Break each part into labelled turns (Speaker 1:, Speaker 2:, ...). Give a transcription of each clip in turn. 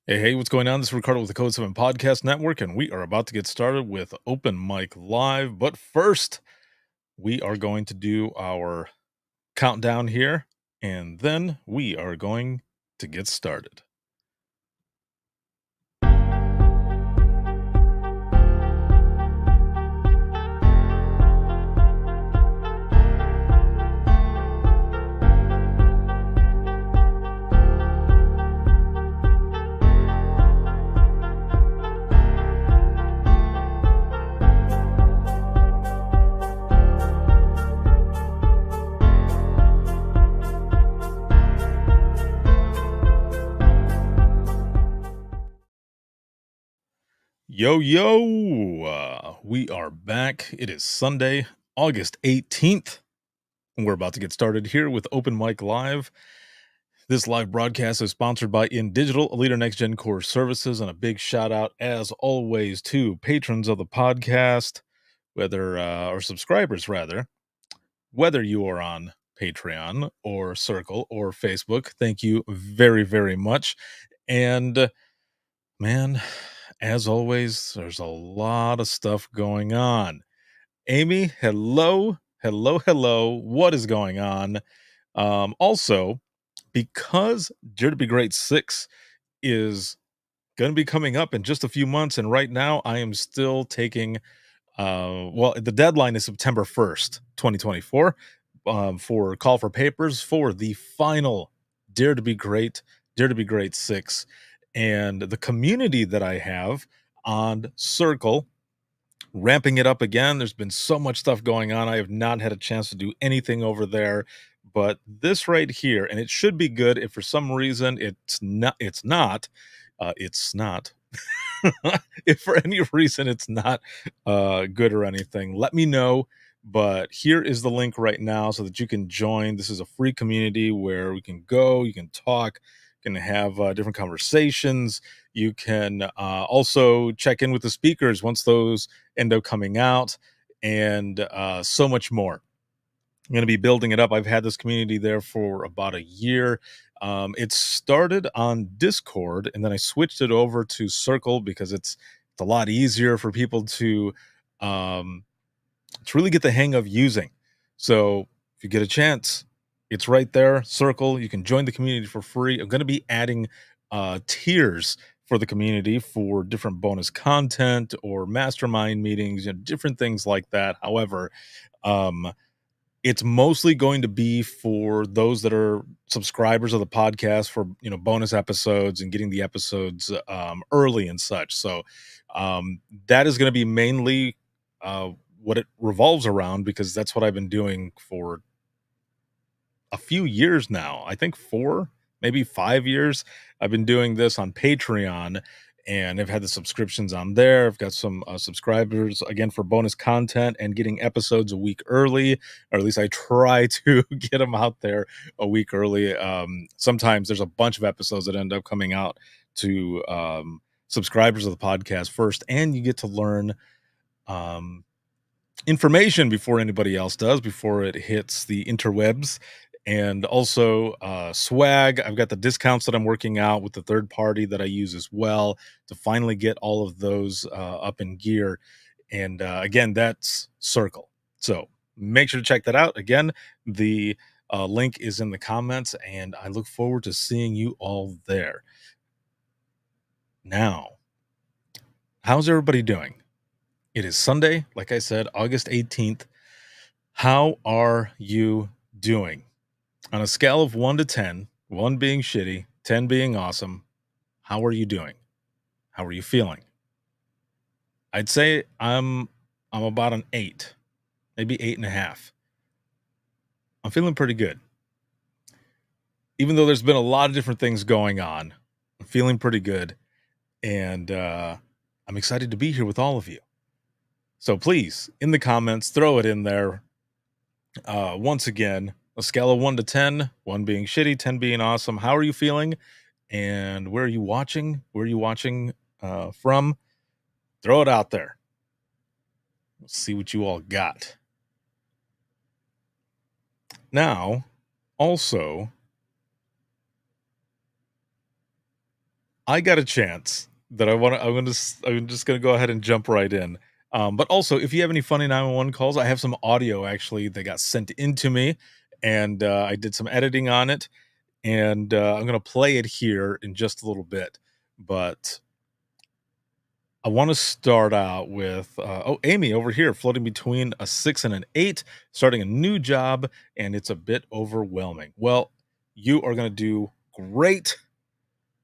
Speaker 1: Hey, what's going on? This is Ricardo with the Code 7 Podcast Network, and we are about to get started with Open Mic Live. But first, we are going to do our countdown here, and then we are going to get started. Yo, yo! We are back. It is Sunday, August 18th, and we're about to get started here with Open Mic Live. This live broadcast is sponsored by InDigital, a leader next gen core services, and a big shout out, as always, to patrons of the podcast, or subscribers rather, whether you are on Patreon or Circle or Facebook. Thank you very, very much. And man, as always, there's a lot of stuff going on. Amy, hello, hello, hello. What is going on? Also, because Dare to Be Great 6 is going to be coming up in just a few months, and right now I am still taking the deadline is September 1st, 2024, for call for papers for the final Dare to Be Great, Dare to Be Great 6. And the community that I have on Circle, ramping it up again. There's been so much stuff going on. I have not had a chance to do anything over there. But this right here, and it should be good. If for some reason it's not. If for any reason it's not good or anything, let me know. But here is the link right now so that you can join. This is a free community where we can go, you can talk, you can have different conversations. You can also check in with the speakers once those end up coming out, and so much more. I'm going to be building it up. I've had this community there for about a year. It started on Discord, and then I switched it over to Circle because it's a lot easier for people um, to really get the hang of using. So if you get a chance, it's right there. Circle. You can join the community for free. I'm going to be adding tiers for the community for different bonus content or mastermind meetings, different things like that. However, um, it's mostly going to be for those that are subscribers of the podcast for bonus episodes and getting the episodes early and such. So that is going to be mainly uh, what it revolves around, because that's what I've been doing for a few years now. I think 4, maybe 5 years. I've been doing this on Patreon, and I've had the subscriptions on there. I've got some subscribers again for bonus content and getting episodes a week early, or at least I try to get them out there a week early. Sometimes there's a bunch of episodes that end up coming out to subscribers of the podcast first, and you get to learn um, information before anybody else does, before it hits the interwebs. And also swag. I've got the discounts that I'm working out with the third party that I use as well to finally get all of those up in gear. And again, that's Circle. So make sure to check that out. Again, the link is in the comments, and I look forward to seeing you all there. Now, how's everybody doing? It is Sunday, like I said, August 18th. How are you doing? On a scale of 1 to 10, 1 being shitty, 10 being awesome, how are you doing? How are you feeling? I'd say I'm about an 8, maybe 8.5. I'm feeling pretty good. Even though there's been a lot of different things going on, I'm feeling pretty good. And I'm excited to be here with all of you. So please, in the comments, throw it in there. Once again, a scale of 1 to 10, 1 being shitty, 10 being awesome. How are you feeling? And where are you watching? Where are you watching from? Throw it out there. Let's see what you all got. Now, also, I got a chance that I'm just gonna go ahead and jump right in. But also, if you have any funny 911 calls, I have some audio actually that got sent into me, and I did some editing on it, and I'm gonna play it here in just a little bit. But I want to start out with Amy over here, floating between a 6 and an 8, starting a new job, and it's a bit overwhelming. Well, you are gonna do great.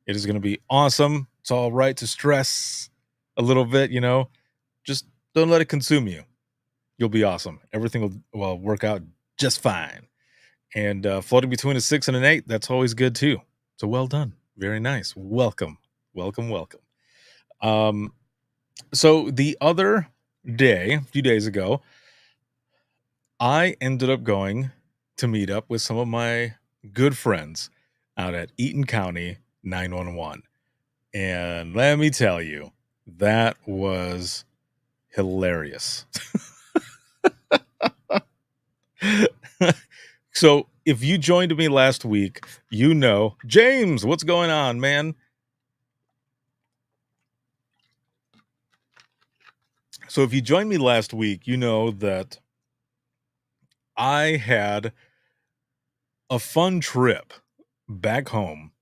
Speaker 1: It is going to be awesome. It's all right to stress a little bit, just don't let it consume you. You'll be awesome. Everything will work out just fine. And floating between a 6 and an 8, that's always good too. So well done. Very nice. Welcome. Welcome. Welcome. Um, so the other day, a few days ago, I ended up going to meet up with some of my good friends out at Eaton County 911. And let me tell you, that was hilarious. So, if you joined me last week, James, what's going on, man? So, if you joined me last week, you know that I had a fun trip back home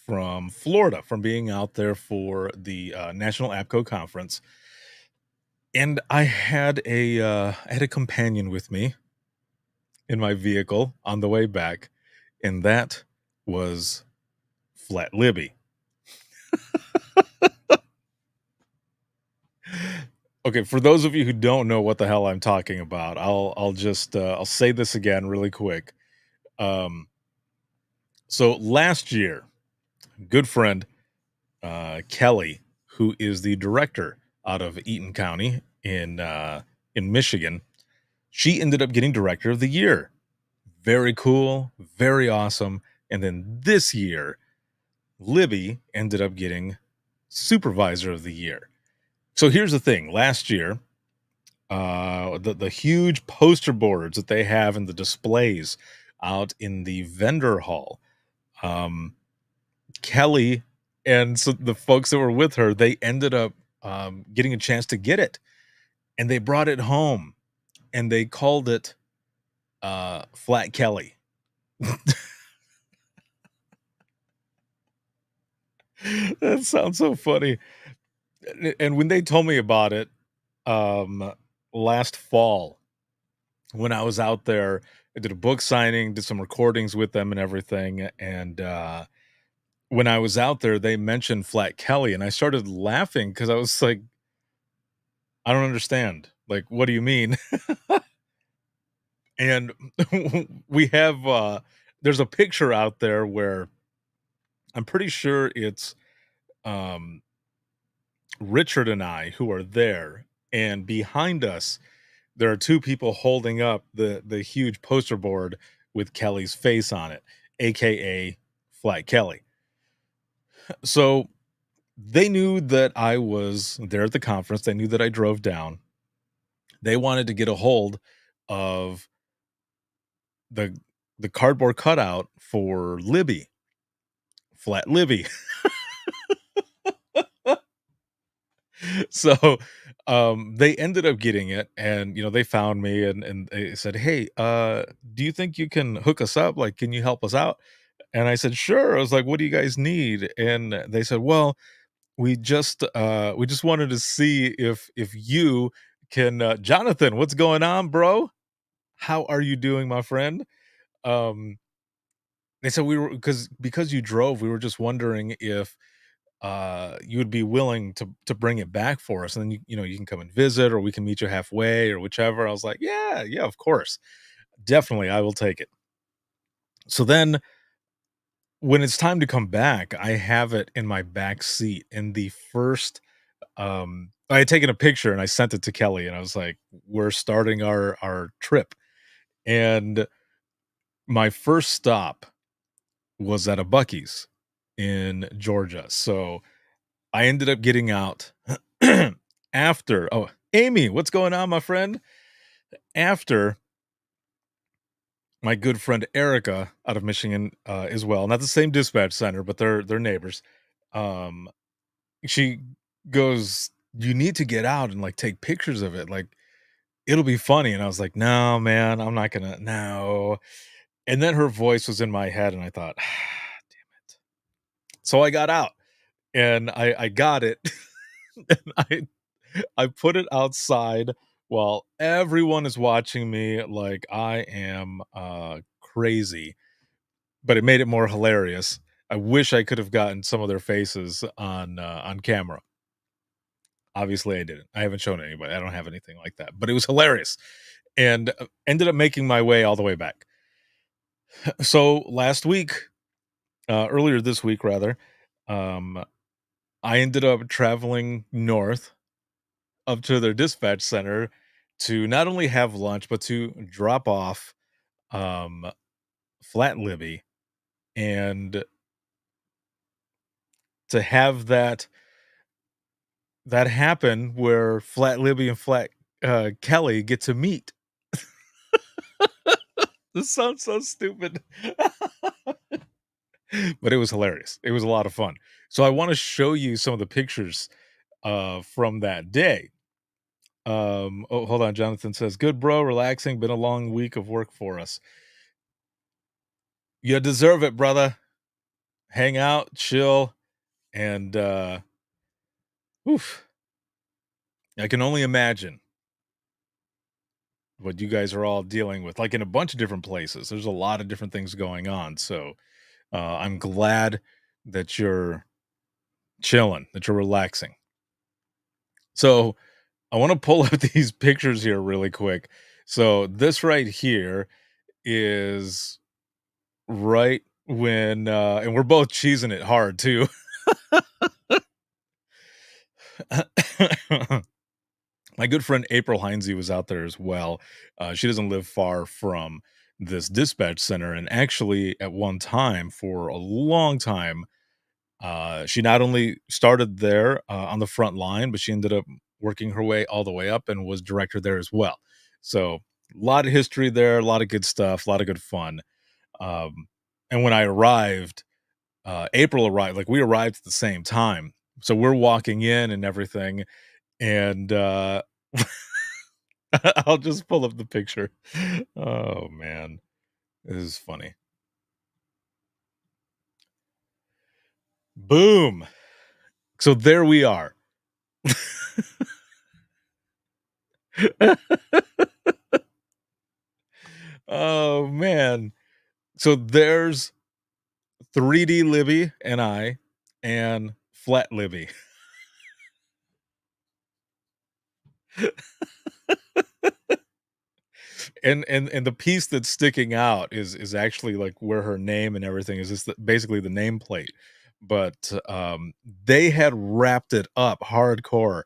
Speaker 1: from Florida from being out there for the National APCO conference. And I had a companion with me in my vehicle on the way back, and that was Flat Libby. Okay, for those of you who don't know what the hell I'm talking about, I'll just I'll say this again really quick. Um, so last year, good friend Kelly, who is the director out of Eaton County in Michigan, she ended up getting Director of the Year. Very cool, very awesome. And then this year, Libby ended up getting Supervisor of the Year. So here's the thing. Last year, the huge poster boards that they have in the displays out in the vendor hall, um, Kelly and so the folks that were with her, they ended up getting a chance to get it, and they brought it home, and they called it Flat Kelly. That sounds so funny. And when they told me about it, um, last fall, when I was out there, I did a book signing, did some recordings with them and everything. And when I was out there, they mentioned Flat Kelly, and I started laughing because I was like, I don't understand. Like, what do you mean? And we have there's a picture out there where I'm pretty sure it's um Richard and I who are there, and behind us there are two people holding up the huge poster board with Kelly's face on it, aka Flat Kelly. So they knew that I was there at the conference. They knew that I drove down. They wanted to get a hold of the the cardboard cutout for Libby, Flat Libby. So they ended up getting it, and they found me, and they said, "Hey, do you think you can hook us up? Like, can you help us out?" And I said, "Sure." I was like, "What do you guys need?" And they said, "Well, we just wanted to see if you can Jonathan, what's going on, bro? How are you doing, my friend?" Um they said we were because you drove, we were just wondering if you would be willing to bring it back for us, and then you can come and visit, or we can meet you halfway, or whichever. I was like, "Yeah, yeah, of course. Definitely, I will take it." So then when it's time to come back, I have it in my back seat, in the first I had taken a picture and I sent it to Kelly, and I was like, "We're starting our trip." And my first stop was at a Bucky's in Georgia. So I ended up getting out after. Oh, Amy, what's going on, my friend? After my good friend Erica out of Michigan, as well, not the same dispatch center, but they're neighbors. um, she goes, "You need to get out and, like, take pictures of it, like, it'll be funny," and I was like, "No, man, I'm not gonna no." And then her voice was in my head, and I thought, "Damn it." So I got out, and I got it, and I put it outside while everyone is watching me like I am, crazy, but it made it more hilarious. I wish I could have gotten some of their faces on camera. Obviously, I didn't. I haven't shown anybody. I don't have anything like that, but it was hilarious, and, ended up making my way all the way back. So, last week, earlier this week rather, um, I ended up traveling north up to their dispatch center to not only have lunch, but to drop off, um, Flat Libby, and to have that happen where Flat Libby and Flat, Kelly get to meet. This sounds so stupid, but it was hilarious. It was a lot of fun. So I wanna show you some of the pictures, from that day. Oh, hold on, Jonathan says, "Good, bro, relaxing, been a long week of work for us." You deserve it, brother. Hang out, chill, and, oof, I can only imagine what you guys are all dealing with, like, in a bunch of different places. There's a lot of different things going on, so, I'm glad that you're chilling, that you're relaxing. So, I wanna pull up these pictures here really quick. So, this right here is right when, and we're both cheesing it hard too. My good friend April Heinze was out there as well. She doesn't live far from this dispatch center, and actually, at one time, for a long time, she not only started there on the front line, but she ended up working her way all the way up and was director there as well. So, a lot of history there, a lot of good stuff, a lot of good fun. Um, and when I arrived, April arrived. Like we arrived at the same time, so we're walking in and everything, and I'll just pull up the picture. Oh man, this is funny. Boom. So there we are. Oh man. So there's 3D Libby and I and Flat Libby. And the piece that's sticking out is actually like where her name and everything is. Just basically the nameplate, but they had wrapped it up hardcore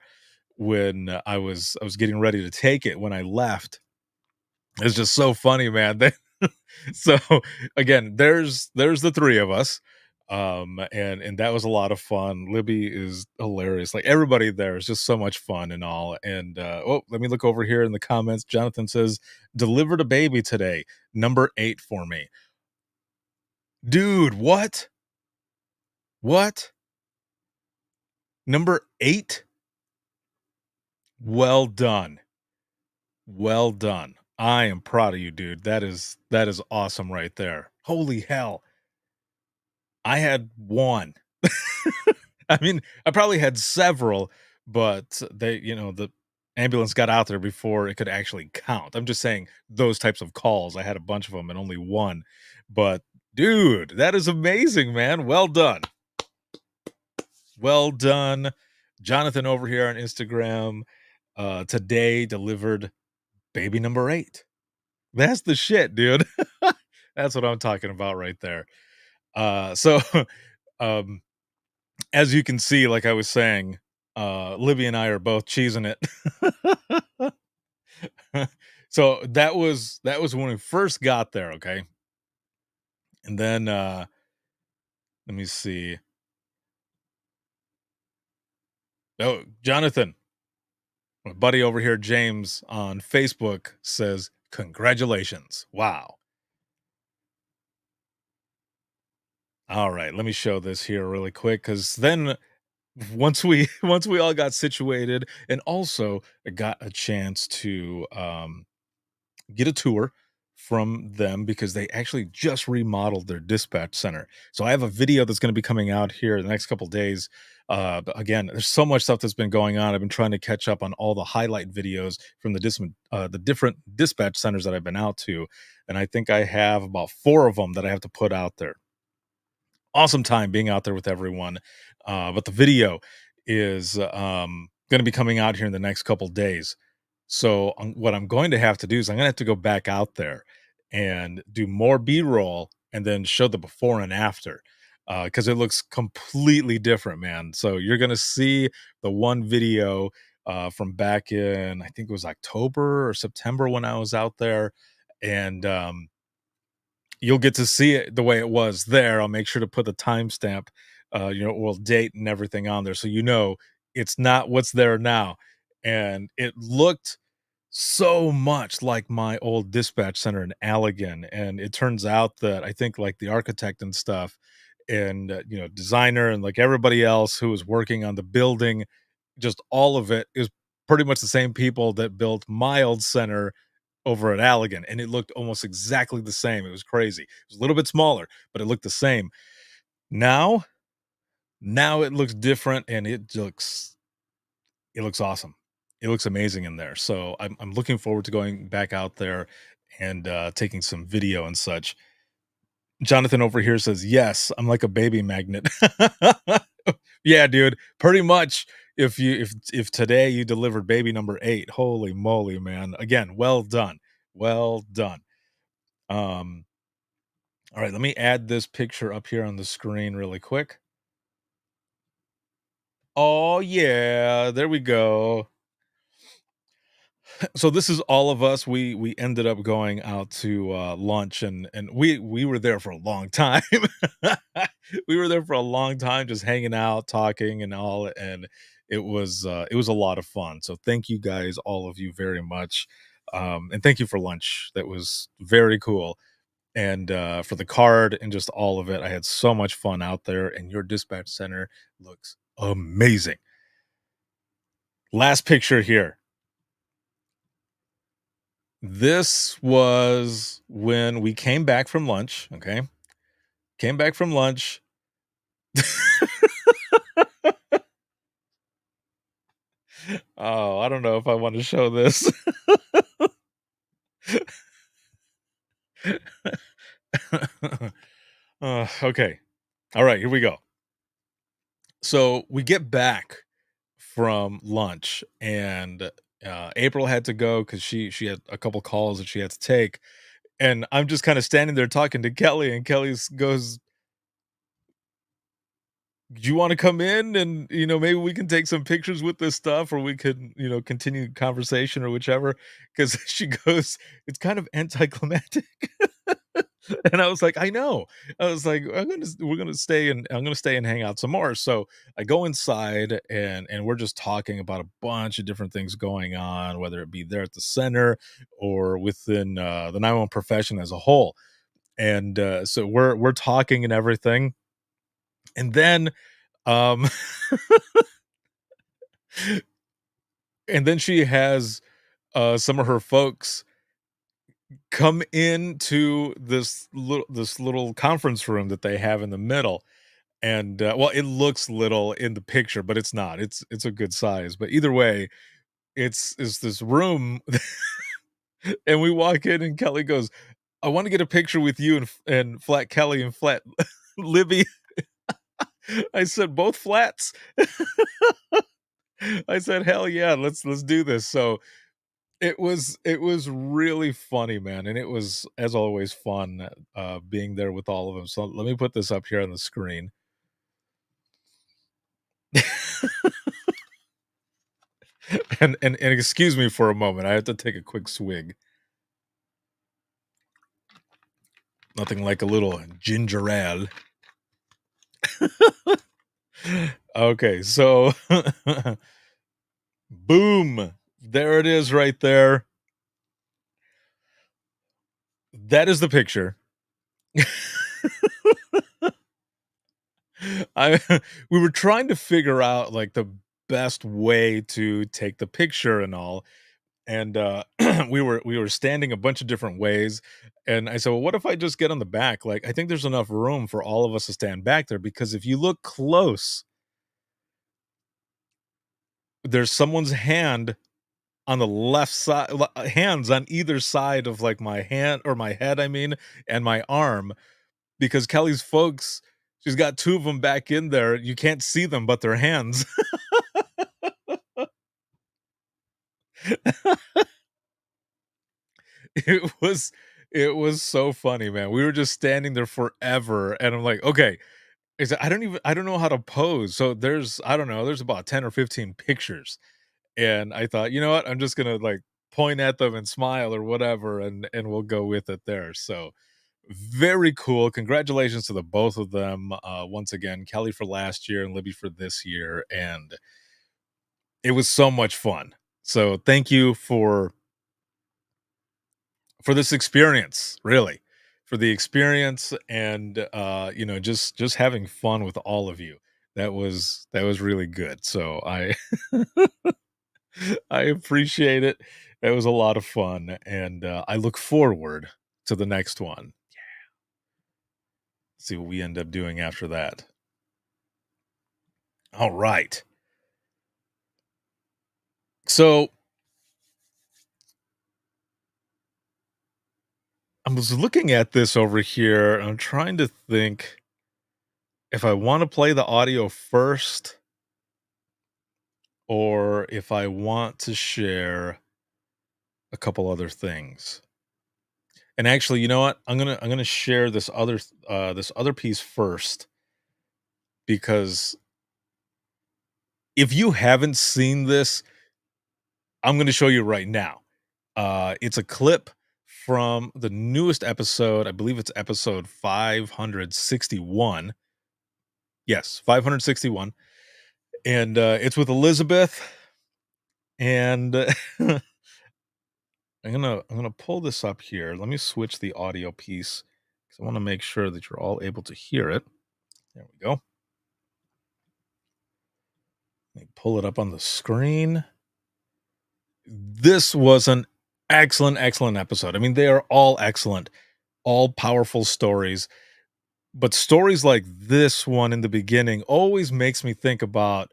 Speaker 1: when I was getting ready to take it when I left. It's just so funny, man. So again, there's the three of us, and that was a lot of fun. Libby is hilarious. Like everybody there is just so much fun and all. And oh, let me look over here in the comments. Jonathan says, "Delivered a baby today, number 8 for me." Dude, what number 8? Well done, well done. I am proud of you, dude. That is awesome right there. Holy hell. I had 1. I mean, I probably had several, but the ambulance got out there before it could actually count. I'm just saying those types of calls, I had a bunch of them and only 1. But dude, that is amazing, man. Well done. Well done. Jonathan over here on Instagram, today delivered baby number 8. That's the shit, dude. That's what I'm talking about right there. So, um, as you can see, like I was saying, Libby and I are both cheesing it. So that was when we first got there, okay? And then let me see. Oh, Jonathan, my buddy over here, James on Facebook says, "Congratulations. Wow. All right, let me show this here really quick because then once we once we all got situated and also got a chance to get a tour from them because they actually just remodeled their dispatch center. So I have a video that's going to be coming out here in the next couple days. But again, there's so much stuff that's been going on. I've been trying to catch up on all the highlight videos from the different dispatch centers that I've been out to, and I think I have about 4 of them that I have to put out there. Awesome time being out there with everyone. But the video is going to be coming out here in the next couple days. So what I'm going to have to do is I'm going to have to go back out there and do more B-roll and then show the before and after because it looks completely different, man. So you're going to see the one video from back in I think it was October or September when I was out there, and you'll get to see it the way it was there. I'll make sure to put the timestamp, well, date and everything on there, so it's not what's there now. And it looked so much like my old dispatch center in Allegan, and it turns out that I think like the architect and stuff, and designer and like everybody else who was working on the building, just all of it is pretty much the same people that built my old center over at Allegan, and it looked almost exactly the same. It was crazy. It was a little bit smaller, but it looked the same. Now, now it looks different, and it looks awesome. It looks amazing in there. So I'm looking forward to going back out there and taking some video and such. Jonathan over here says, "Yes, I'm like a baby magnet." Yeah, dude. Pretty much. If today you delivered baby number 8, holy moly, man! Again, well done, well done. Um, all right, let me add this picture up here on the screen really quick. Oh yeah, there we go. So this is all of us. We ended up going out to lunch, and we were there for a long time. We were there for a long time, just hanging out, talking, and all, and it was a lot of fun. So thank you guys, all of you, very much, and thank you for lunch. That was very cool, and for the card and just all of it. I had so much fun out there, and your dispatch center looks amazing. Last picture here. This was when we came back from lunch, okay? Came back from lunch. Oh, I don't know if I want to show this. Okay. All right, here we go. So we get back from lunch, and April had to go because she had a couple calls that she had to take, and I'm just kind of standing there talking to Kelly, and goes, "Do you want to come in and maybe we can take some pictures with this stuff, or we could continue conversation or whichever?" Because she goes, "It's kind of anticlimactic." And I was like, "I know." I was like, we're gonna stay and I'm gonna stay and hang out some more." So I go inside, and we're just talking about a bunch of different things going on, whether it be there at the center or within the 911 profession as a whole. And so we're talking and everything, and then um and then she has some of her folks come into this little conference room that they have in the middle. And well, it looks little in the picture, but it's not. It's a good size, but either way, it's this room. And we walk in, and Kelly goes, "I want to get a picture with you and Flat Kelly and Flat Libby." I said, "Both flats?" I said, "Hell yeah, let's do this." So it was really funny, man, and it was, as always, fun, being there with all of them. So let me put this up here on the screen. And excuse me for a moment, I have to take a quick swig. Nothing like a little ginger ale. Okay, so boom, there it is right there. That is the picture. I we were trying to figure out, like, the best way to take the picture and all, and, we were standing a bunch of different ways, and I said, "Well, what if I just get on the back?" Like, I think there's enough room for all of us to stand back there because if you look close, there's someone's hand on the left side hands on either side of, like, my hand or my head, I mean, and my arm, because Kelly's folks, she's got 2 of them back in there, you can't see them, but their hands. It was it was so funny, man. We were just standing there forever, and I'm like, "Okay." I don't know how to pose, so there's I don't know, there's about 10 or 15 pictures, and I thought, "You know what? I'm just gonna, like, point at them and smile or whatever, and we'll go with it there." So, very cool. Congratulations to the both of them, once again, Kelly for last year and Libby for this year, and it was so much fun. So, thank you for this experience, really, for the experience and, just having fun with all of you. That was really good. So I appreciate it. It was a lot of fun, and, I look forward to the next one. See what we end up doing after that. Alright. So, I was looking at this over here, and I'm trying to think if I wanna play the audio first or if I want to share a couple other things. And actually, you know what? I'm gonna share this other piece first because if you haven't seen this, I'm gonna show you right now. It's a clip from the newest episode. I believe it's episode 561. Yes, 561, and it's with Elizabeth. And I'm gonna pull this up here. Let me switch the audio piece because I want to make sure that you're all able to hear it. There we go. Let me pull it up on the screen. This was an excellent, excellent episode. I mean, they are all excellent, all powerful stories. But stories like this one in the beginning always makes me think about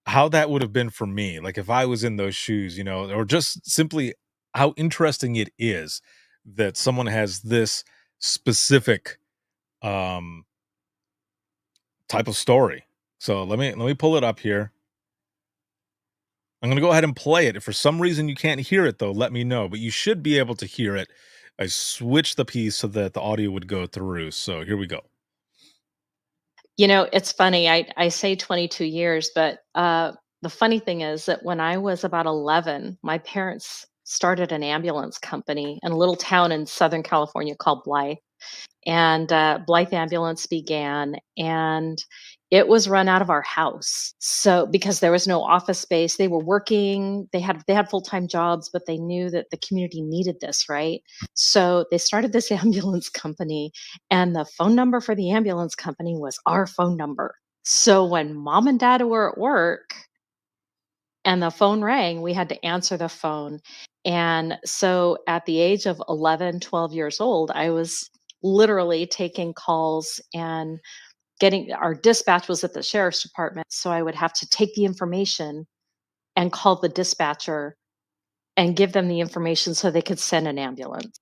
Speaker 1: how that would have been for me. Like if I was in those shoes, or just simply how interesting it is that someone has this specific um type of story. So let me pull it up here. I'm going to go ahead and play it. If for some reason you can't hear it though, let me know, but you should be able to hear it. I switched the piece so that the audio would go through. So here we go.
Speaker 2: It's funny. I say 22 years, but the funny thing is that when I was about 11, my parents started an ambulance company in a little town in Southern California called Blythe. And Blythe Ambulance began, and it was run out of our house. So because there was no office space, they were working. They had full time jobs, but they knew that the community needed this, right? So they started this ambulance company, and the phone number for the ambulance company was our phone number. So when mom and dad were at work, and the phone rang, we had to answer the phone. And so at the age of 11, 12 years old, I was literally taking calls and getting our dispatch was at the sheriff's department. So I would have to take the information and call the dispatcher and give them the information so they could send an ambulance.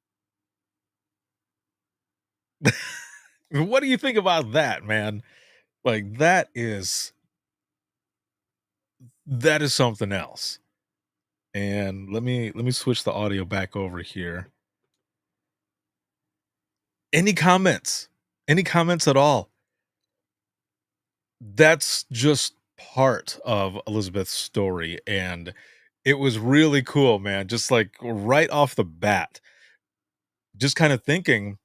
Speaker 1: What do you think about that, man? Like that is something else. And let me switch the audio back over here. Any comments? Any comments at all? That's just part of Elizabeth's story, and it was really cool, man. Just like right off the bat, just kind of thinking,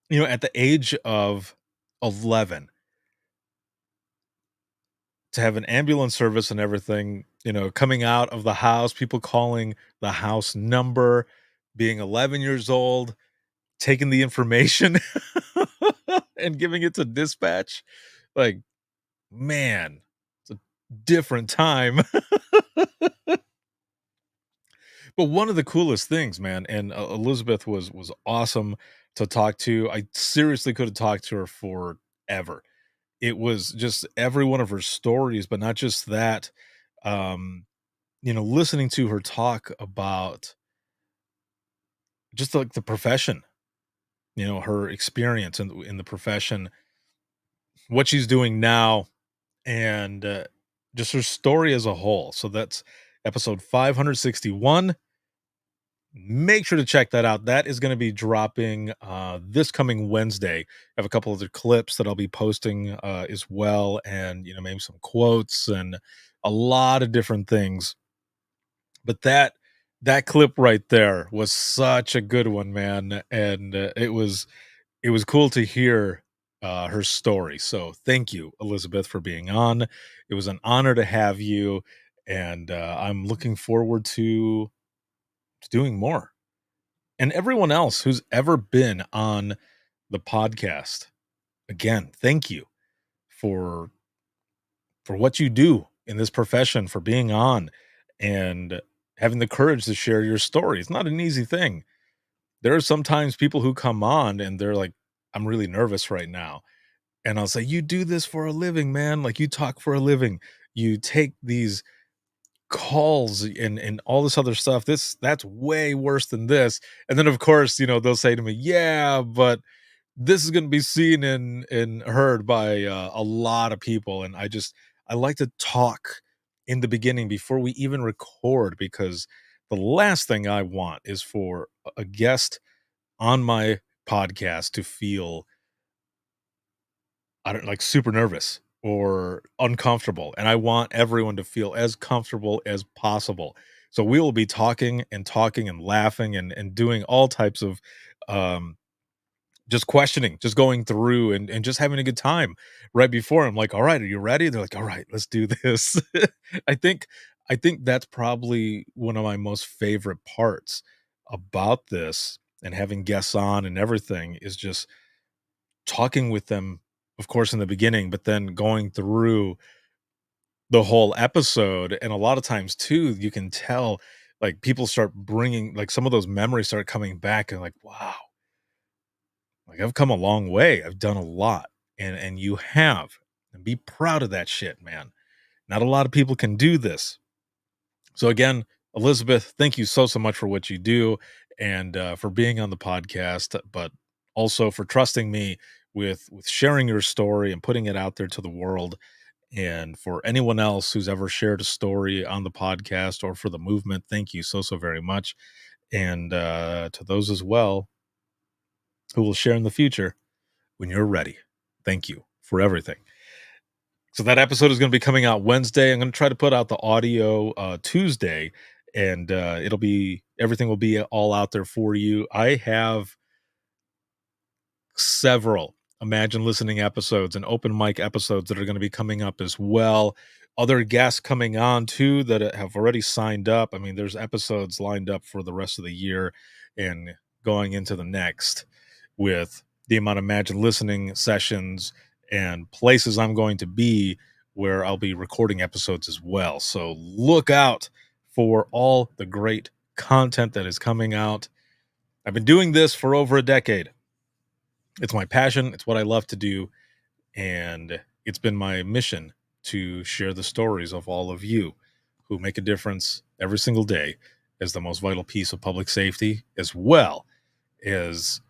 Speaker 1: at the age of 11, to have an ambulance service and everything, coming out of the house, people calling the house number, being 11 years old, taking the information. and giving it to dispatch. Like, man, it's a different time. But one of the coolest things, man, and Elizabeth was awesome to talk to. I seriously could have talked to her forever. It was just every one of her stories, but not just that. Um, listening to her talk about just like the profession, her experience in the profession, what she's doing now, and just her story as a whole. So that's episode 561. Make sure to check that out. That is going to be dropping this coming Wednesday. I have a couple other clips that I'll be posting as well, and maybe some quotes and a lot of different things. But that clip right there was such a good one, man, and it was cool to hear her story. So thank you, Elizabeth, for being on. It was an honor to have you, and I'm looking forward to doing more. And everyone else who's ever been on the podcast, again, thank you for what you do in this profession, for being on and having the courage to share your story. It's not an easy thing. There are sometimes people who come on and they're like, I'm really nervous right now. And I'll say, you do this for a living, man. Like, you talk for a living. You take these calls and all this other stuff. That's way worse than this. And then of course, they'll say to me, yeah, but this is going to be seen and heard by a lot of people. And I like to talk in the beginning before we even record, because the last thing I want is for a guest on my podcast to feel, I don't, like, super nervous or uncomfortable, and I want everyone to feel as comfortable as possible. So we will be talking and laughing and doing all types of um just questioning, just going through and just having a good time. Right before, I'm like, all right, are you ready? They're like, all right, let's do this. I think I think that's probably one of my most favorite parts about this, and having guests on and everything, is just talking with them, of course, in the beginning, but then going through the whole episode. And a lot of times too, you can tell, like, people start bringing, like, some of those memories start coming back, and like, wow, like, I've come a long way. I've done a lot, and you have, and be proud of that shit, man. Not a lot of people can do this. So again, Elizabeth, thank you so much for what you do, and for being on the podcast, but also for trusting me with sharing your story and putting it out there to the world. And for anyone else who's ever shared a story on the podcast or for the movement, thank you so very much. And to those as well who will share in the future when you're ready, thank you for everything. So that episode is going to be coming out Wednesday. I'm going to try to put out the audio Tuesday, and everything will be all out there for you. I have several Imagine Listening episodes and open mic episodes that are going to be coming up as well. Other guests coming on too that have already signed up. I mean, there's episodes lined up for the rest of the year and going into the next, with the amount of Imagine Listening sessions and places I'm going to be where I'll be recording episodes as well. So look out for all the great content that is coming out. I've been doing this for over a decade. It's my passion. It's what I love to do. And it's been my mission to share the stories of all of you who make a difference every single day as the most vital piece of public safety, as well as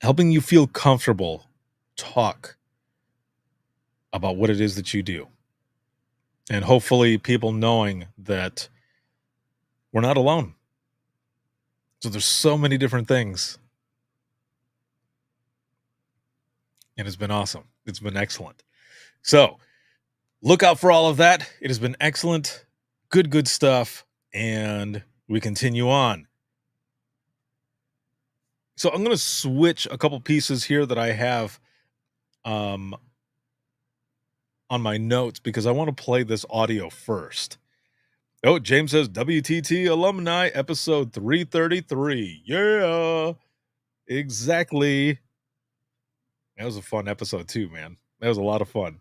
Speaker 1: helping you feel comfortable talk about what it is that you do. And hopefully people knowing that we're not alone. So there's so many different things. And it's been awesome. It's been excellent. So look out for all of that. It has been excellent. Good stuff. And we continue on. So I'm going to switch a couple pieces here that I have on my notes, because I want to play this audio first. Oh, James says WTT alumni episode 333. Yeah, exactly. That was a fun episode too, man. That was a lot of fun.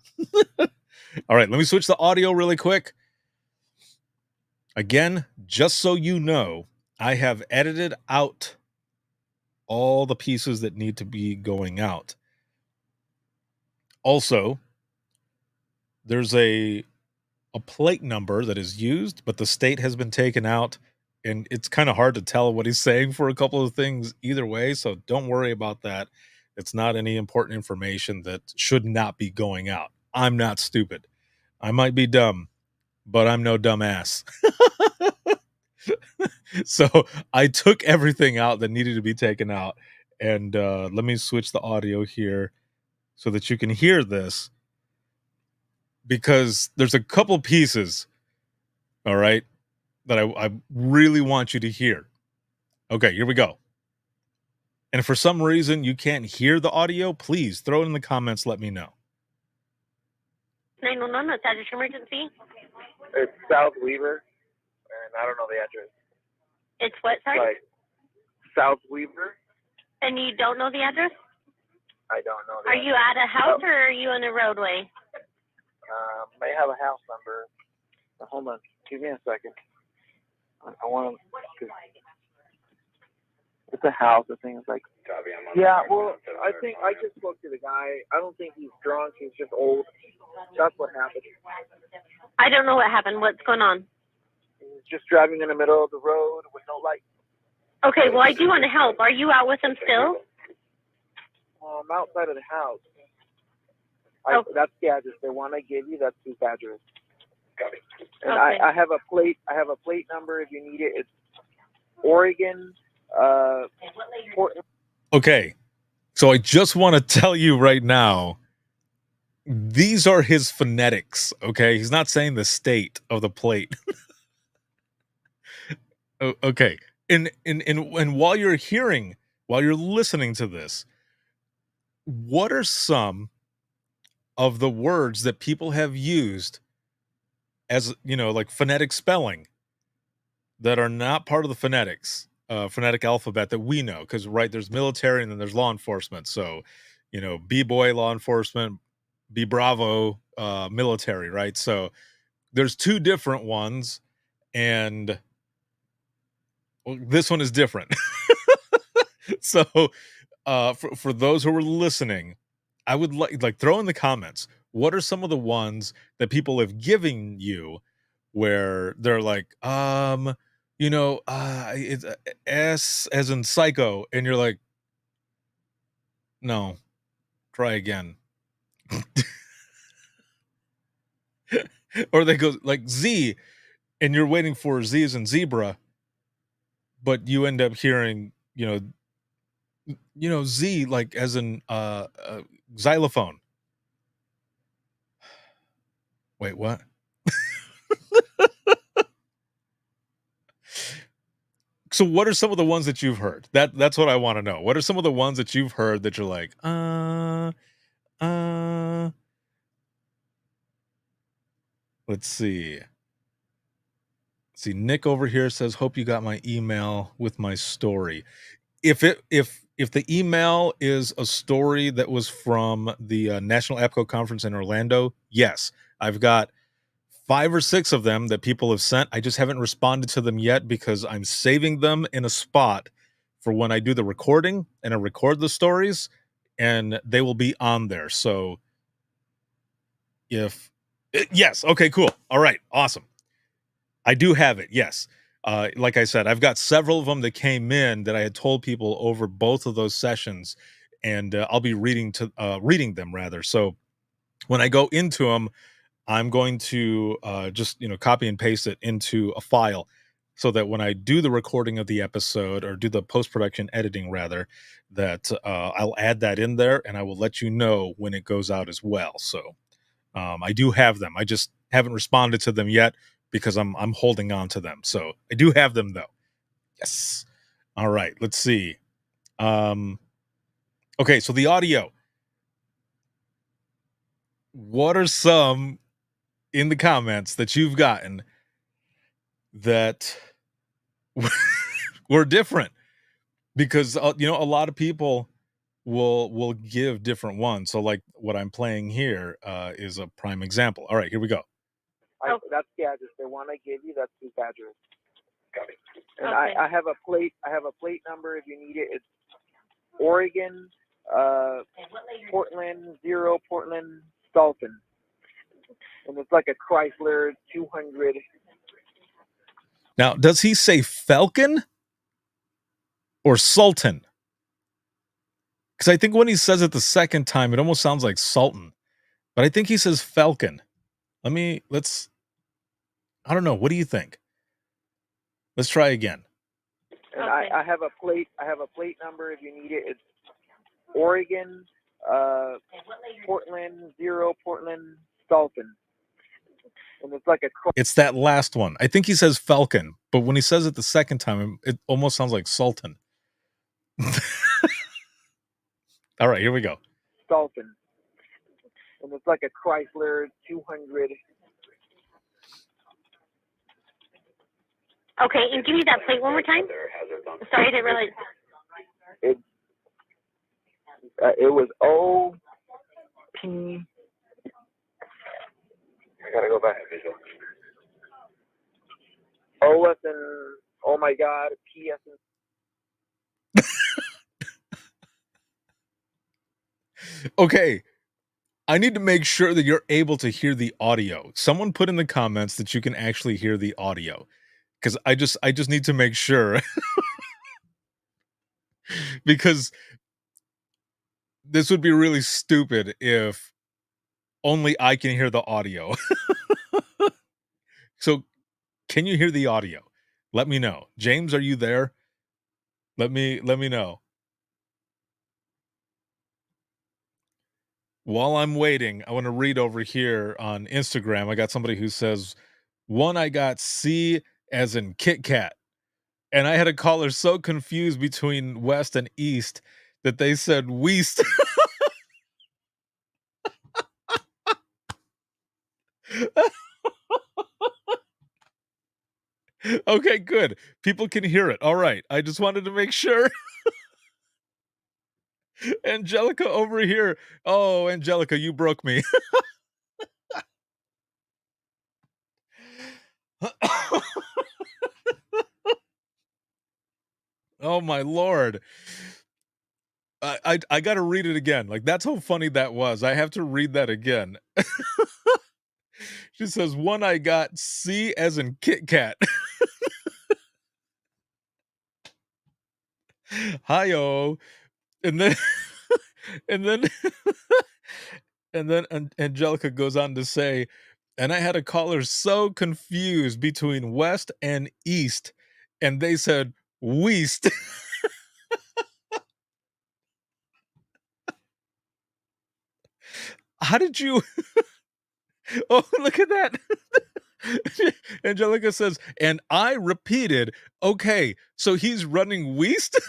Speaker 1: All right, let me switch the audio really quick. Again, just so you know, I have edited out all the pieces that need to be going out. Also, there's a plate number that is used, but the state has been taken out, and it's kind of hard to tell what he's saying for a couple of things either way, so don't worry about that. It's not any important information that should not be going out. I'm not stupid. I might be dumb, but I'm no dumbass. So I took everything out that needed to be taken out, and let me switch the audio here so that you can hear this, because there's a couple pieces, all right, that I really want you to hear. Okay, here we go. And if for some reason you can't hear the audio, please throw it in the comments. Let me know.
Speaker 3: 911, what's address emergency?
Speaker 4: It's South Weaver, and I don't know the address.
Speaker 3: It's what, sorry?
Speaker 4: Like South Weaver.
Speaker 3: And you don't know the address?
Speaker 4: I don't know.
Speaker 3: Are you at a house or are you on a roadway?
Speaker 4: May have a house number. Hold on, give me a second. I want to. It's a house. I think it's like. Yeah, well, I think I just spoke to the guy. I don't think he's drunk. He's just old. That's what happened.
Speaker 3: I don't know what happened. What's going on?
Speaker 4: He's just driving in the middle of the road with no light.
Speaker 3: Okay, well, I do want to help. Are you out with him still?
Speaker 4: I'm outside of the house.
Speaker 3: Oh.
Speaker 4: That's the address. The one I gave you, that's his address. And
Speaker 3: Okay.
Speaker 4: I have a plate. I have a plate number if you need it. It's Oregon.
Speaker 1: Okay, so I just want to tell you right now, these are his phonetics. Okay, he's not saying the state of the plate. Okay, and while you're listening to this, what are some of the words that people have used as, like phonetic spelling that are not part of the phonetic alphabet that we know? Because, right, there's military and then there's law enforcement. So, B-boy, law enforcement, B bravo, military, right? So there's two different ones, and this one is different. So for those who are listening, I would like throw in the comments, what are some of the ones that people have given you where they're like, it's S as in psycho, and you're like, no, try again. Or they go like Z, and you're waiting for Z as in zebra, but you end up hearing, Z like as in xylophone. Wait, what? So what are some of the ones that you've heard? That's what I want to know. What are some of the ones that you've heard that you're like, let's see. See, Nick over here says, hope you got my email with my story. If the email is a story that was from the National APCO conference in Orlando, yes, I've got 5 or 6 of them that people have sent. I just haven't responded to them yet because I'm saving them in a spot for when I do the recording and I record the stories, and they will be on there. So yes, okay, cool. All right, awesome. I do have it. Yes. Like I said, I've got several of them that came in that I had told people over both of those sessions, and I'll be reading them rather. So when I go into them, I'm going to just copy and paste it into a file, so that when I do the recording of the episode, or do the post-production editing rather, that I'll add that in there, and I will let you know when it goes out as well. So I do have them. I just haven't responded to them yet because I'm holding on to them. So I do have them though. Yes. All right. Let's see. Okay. So the audio. What are some in the comments that you've gotten that were different? Because a lot of people will give different ones. So like what I'm playing here is a prime example. All right, here we go.
Speaker 4: That's the address. The one I gave you, that's his address. Got it. And
Speaker 3: Okay.
Speaker 4: I have a plate. I have a plate number if you need it. It's Oregon, Portland 0, Portland, Dalton. And it's like a Chrysler 200.
Speaker 1: Now, does he say Falcon or Sultan? Because I think when he says it the second time, it almost sounds like Sultan. But I think he says Falcon. I don't know. What do you think? Let's try again.
Speaker 4: And
Speaker 3: Okay.
Speaker 4: I have a plate. I have a plate number if you need it. It's Oregon, Portland 0, Portland, Dalton. And it's like a
Speaker 1: It's that last one. I think he says Falcon, but when he says it the second time, it almost sounds like Sultan. All right, here we go.
Speaker 4: Dalton. And it's like a Chrysler 200.
Speaker 3: Okay, and give me that plate one more time. Sorry, I didn't realize.
Speaker 4: It was OP. I gotta go back. O as in oh my god. P as in
Speaker 1: Okay. I need to make sure that you're able to hear the audio. Someone put in the comments that you can actually hear the audio. Because I just need to make sure. Because this would be really stupid if only I can hear the audio. So can you hear the audio? Let me know. James, are you there? Let me know. While I'm waiting, I want to read over here on Instagram. I got somebody who says, one, I got C as in Kit Kat. And I had a caller so confused between West and East that they said Weast. Okay, good. People can hear it. All right. I just wanted to make sure. Angelica over here. Oh, Angelica, you broke me. Oh my Lord. I got to read it again. Like, that's how funny that was. I have to read that again. She says, one, I got C as in Kit Kat. Hi-oh. And then and then and then Angelica goes on to say, and I had a caller so confused between West and East, and they said Weast. How did you? Oh, look at that. Angelica says, and I repeated, okay, so he's running Weast?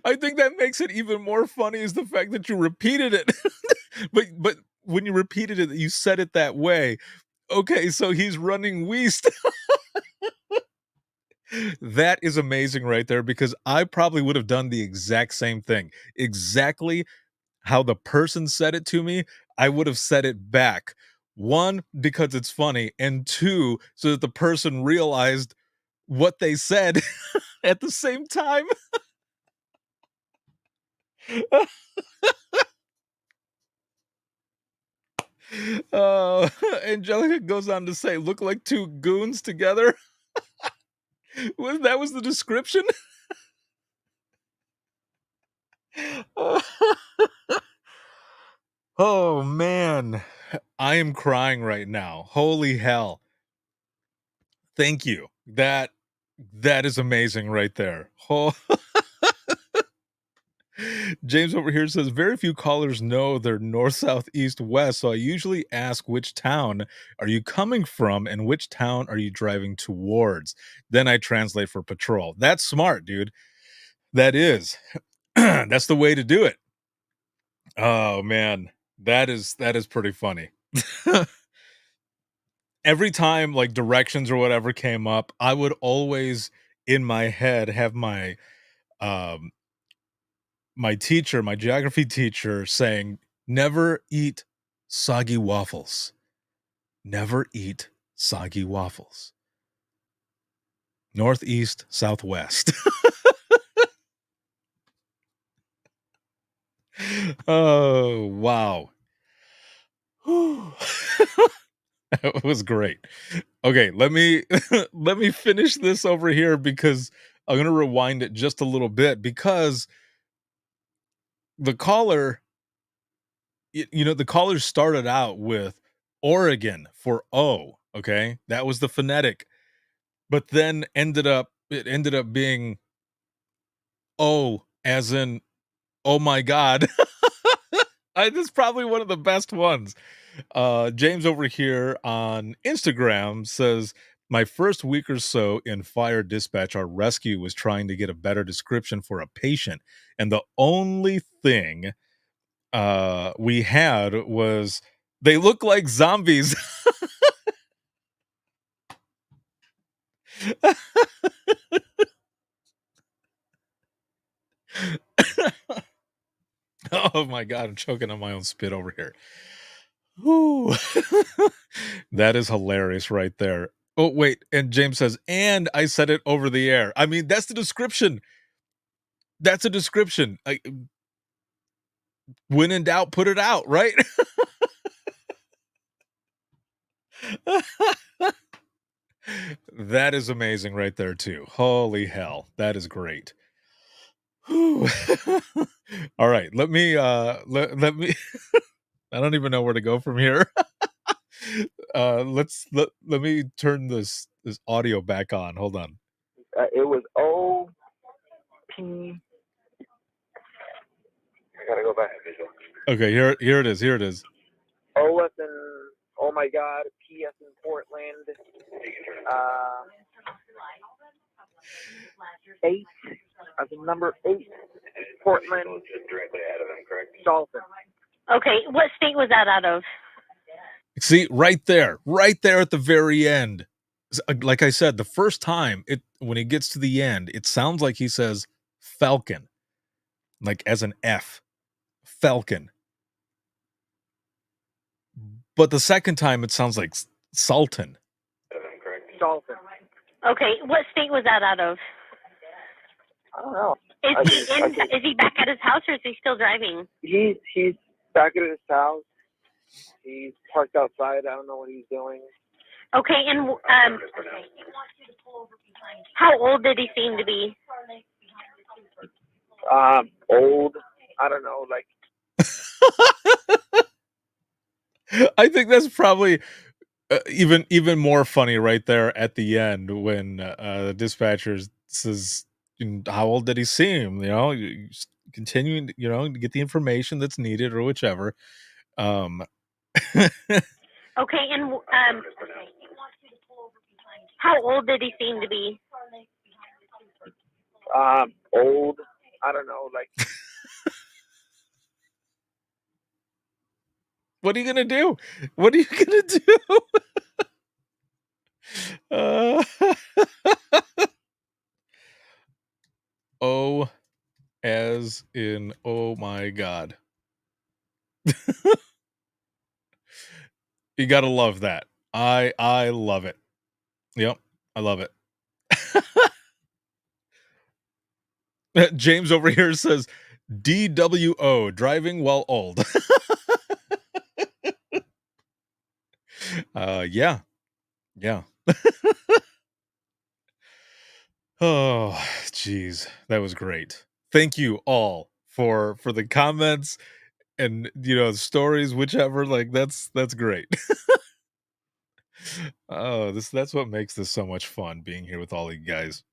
Speaker 1: I think that makes it even more funny is the fact that you repeated it. but when you repeated it, you said it that way. Okay, so he's running Weast. That is amazing right there, because I probably would have done the exact same thing. Exactly how the person said it to me, I would have said it back. One, because it's funny, and two, so that the person realized what they said at the same time. Angelica goes on to say, look like two goons together. That was the description? Oh man, I am crying right now. Holy hell. Thank you. That is amazing right there. Oh. James over here says, very few callers know they're north, south, east, west. So I usually ask, which town are you coming from and which town are you driving towards? Then I translate for patrol. That's smart, dude. That is. That's the way to do it. Oh man, that is pretty funny. every time like directions or whatever came up, I would always in my head have my um my teacher, my geography teacher saying, "Never eat soggy waffles. Never eat soggy waffles. Northeast, southwest." Oh, wow. That was great. Okay, let me let me finish this over here because I'm gonna rewind it just a little bit because the caller, the caller started out with Oregon for O. Okay, that was the phonetic, but then ended up being O as in oh my god. This is probably one of the best ones. James over here on Instagram says, my first week or so in fire dispatch, our rescue was trying to get a better description for a patient. And the only thing we had was they look like zombies. Oh my God, I'm choking on my own spit over here. Whew. That is hilarious right there. Oh, wait. And James says, and I said it over the air. I mean, that's the description. That's a description. When in doubt, put it out, right? That is amazing right there, too. Holy hell. That is great. Whew. All right. Let me, let me, I don't even know where to go from here. Let me turn this audio back on. Hold on.
Speaker 4: It was O-P. I gotta go back.
Speaker 1: Okay, here it is. Here it is.
Speaker 4: O as in oh my God. P as in Portland. 8 as in number 8. Portland. Directly ahead of them, correct? Dalton.
Speaker 3: Okay, what state was that out of?
Speaker 1: See, right there at the very end. Like I said, the first time when he gets to the end, it sounds like he says Falcon, like as an F, Falcon. But the second time, it sounds like Sultan.
Speaker 4: Dalton.
Speaker 3: Okay, what state was that out of?
Speaker 4: I don't know.
Speaker 3: Is he back at his house or is he still driving?
Speaker 4: He's back at his house. He's parked outside. I don't know what he's doing.
Speaker 3: Okay, and how old did he seem to be?
Speaker 4: Old. I don't know, like.
Speaker 1: I think that's probably even more funny right there at the end when the dispatcher says, "How old did he seem?" Continuing, to get the information that's needed or whichever.
Speaker 3: Okay, and how old did he seem to be?
Speaker 4: Old. I don't know, like.
Speaker 1: What are you gonna do? What are you gonna do? Oh, as in oh my God. You gotta love that. I love it. Yep, I love it. James over here says DWO, driving while old. Yeah. Oh, geez, that was great. Thank you all for the comments and the stories, whichever. Like that's great. Oh, that's what makes this so much fun, being here with all you guys.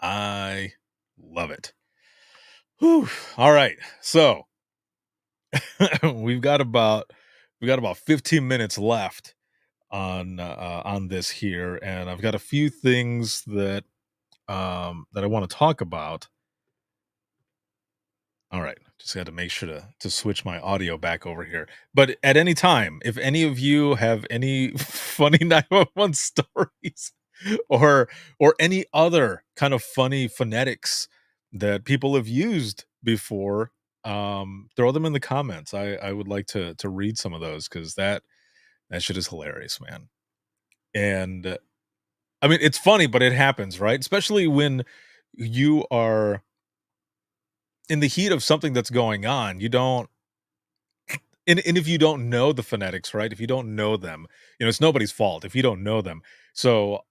Speaker 1: I love it. Whew. All right, so we've got about 15 minutes left on this here, and I've got a few things that I want to talk about. All right. Just had to make sure to switch my audio back over here. But at any time, if any of you have any funny 911 stories or any other kind of funny phonetics that people have used before, throw them in the comments. I would like to read some of those because that shit is hilarious, man. And I mean, it's funny, but it happens, right? Especially when you are in the heat of something that's going on. You don't and if you don't know the phonetics, right? If you don't know them, it's nobody's fault if you don't know them. So,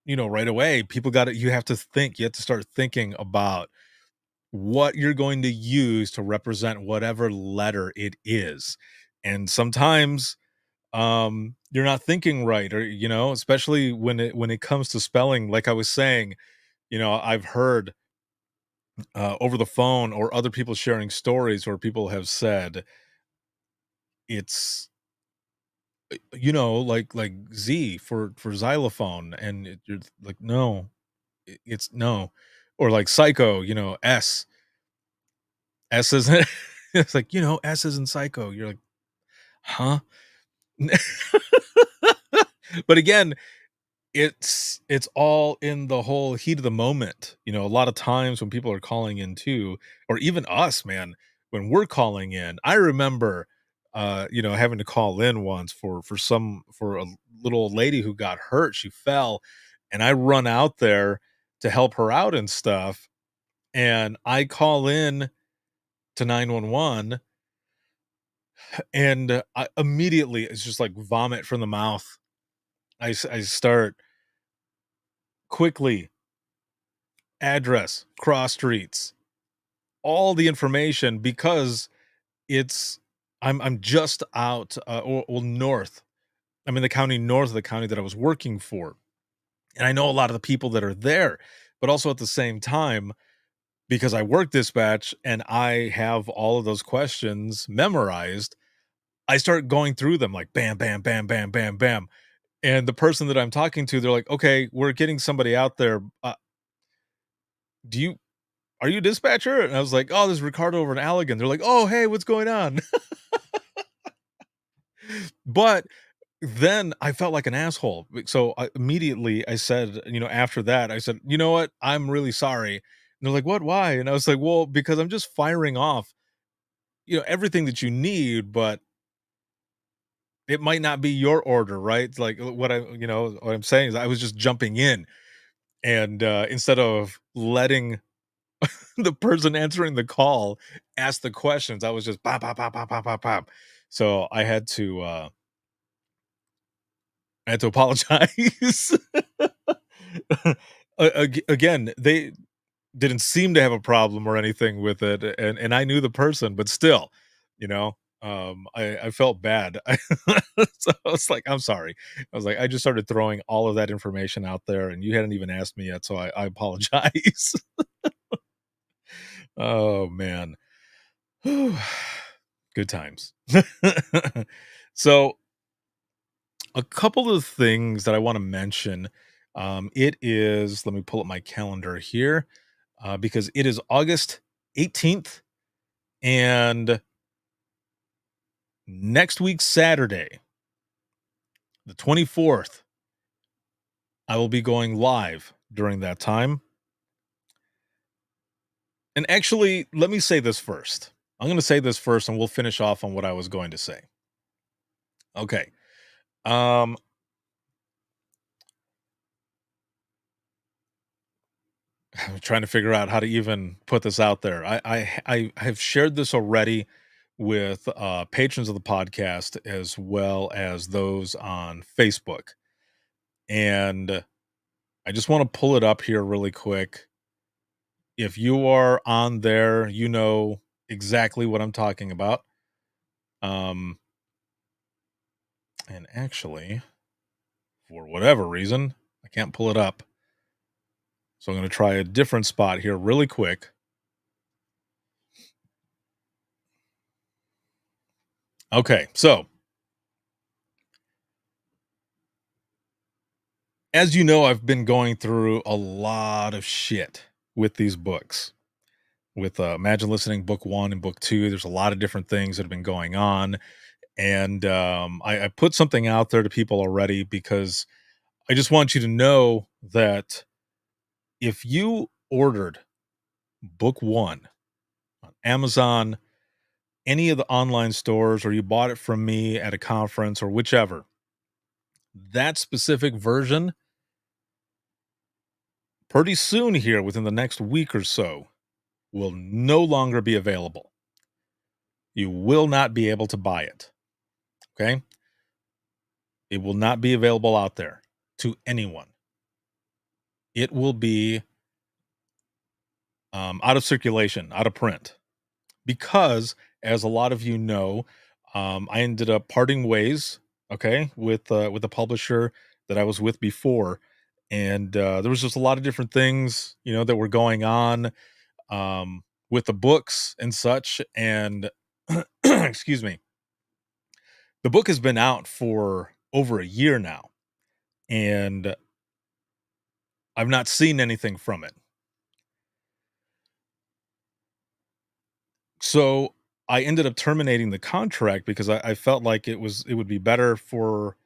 Speaker 1: right away, you have to think, you have to start thinking about what you're going to use to represent whatever letter it is. And sometimes you're not thinking right, or especially when it comes to spelling, like I was saying, I've heard over the phone or other people sharing stories where people have said it's like Z for xylophone, and you're like, no, it's no, or like psycho, S isn't. It's like, S isn't psycho. You're like, huh? But again, it's all in the whole heat of the moment. A lot of times when people are calling in too, or even us, man, when we're calling in, I remember having to call in once for a little old lady who got hurt. She fell, and I run out there to help her out and stuff, and I call in to 911, and I immediately, it's just like vomit from the mouth. I start quickly, address, cross streets, all the information, because it's I'm just out, or north. I'm in the county north of the county that I was working for, and I know a lot of the people that are there, but also at the same time, because I work dispatch and I have all of those questions memorized, I start going through them like bam, bam, bam, bam, bam, bam. And the person that I'm talking to, they're like, "Okay, we're getting somebody out there. Do you Are you a dispatcher?" And I was like, "Oh, this is Ricardo over in Allegan." They're like, "Oh, hey, what's going on?" But then I felt like an asshole. So immediately I said, after that, I said, "You know what? I'm really sorry." And they're like, "What? Why?" And I was like, "Well, because I'm just firing off, everything that you need, but it might not be your order, right?" It's like what I'm saying is I was just jumping in, and instead of letting the person answering the call ask the questions, I was just pop, pop, pop, pop, pop, pop, pop. So I had to apologize. Again, they didn't seem to have a problem or anything with it, and I knew the person, but still, you know, I felt bad. So I was like, "I'm sorry." I was like, "I just started throwing all of that information out there, and you hadn't even asked me yet, so I apologize." Oh, man. Good times. So, a couple of things that I want to mention. It is, let me pull up my calendar here, because it is August 18th, and next week, Saturday, the 24th, I will be going live during that time. And actually, let me say this first. I'm going to say this first, and we'll finish off on what I was going to say. Okay. Um, I'm trying to figure out how to even put this out there. I have shared this already with patrons of the podcast as well as those on Facebook, and I just want to pull it up here really quick. If you are on there, you know exactly what I'm talking about. Um, and actually, for whatever reason, I can't pull it up, so I'm going to try a different spot here really quick. Okay, so as you know, I've been going through a lot of shit with these books. with Imagine Listening Book 1 and Book 2. There's a lot of different things that have been going on. And I put something out there to people already because I just want you to know that if you ordered Book 1 on Amazon, any of the online stores, or you bought it from me at a conference or whichever, that specific version, pretty soon here within the next week or so, will no longer be available. You will not be able to buy it. Okay? It will not be available out there to anyone. It will be out of circulation, out of print, because, as a lot of you know, I ended up parting ways, okay, with the publisher that I was with before, and there was just a lot of different things, that were going on with the books and such, and excuse me, the book has been out for over a year now, and I've not seen anything from it. So I ended up terminating the contract because I felt like it would be better for